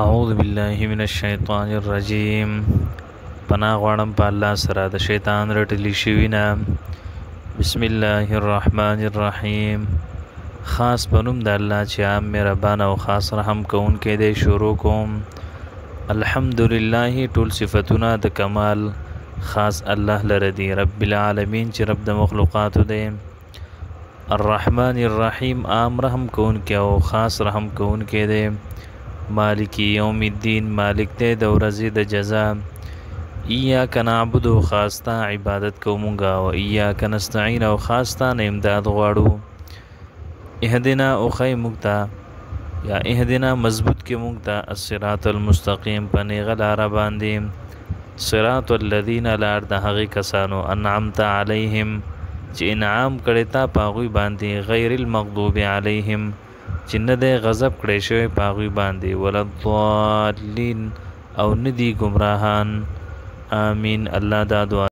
اعوذ باللہ من الشیطان الرجیم. پناه غواړم په الله سره د شیطان رټلی شوي نه. بسم الله الرحمن الرحیم. خاص په نوم د الله چې عام مهربان او خاص رحم کوونکی دی شروع کوم. الحمدلله ټول صفتونه د کمال خاص الله لره دی، رب العالمین چې رب د مخلوقاتو دی. الرحمن الرحیم عام رحم کوونکی او خاص رحم کوونکی دی. مالک یوم الدین مالک دی د ورځې د جزا. ایاک نعبد خاص تا عبادت کومونګه او ایاک نستعین او خاص تا نه امداد غواړو. اهدنا او خی مقتا یا اهدنا مضبوط کې مونږ ته الصراط المستقیم پنې غلار باندې. صراط الذین لار د هغه کسانو انعمت علیهم چې انعام کړي تا پاغوی باندې، غیر المغضوب علیهم چې نه دی غضب کړی شوی پاغوی باندې، ولضالین او ندی گمراهان. آمین. الله دا دعا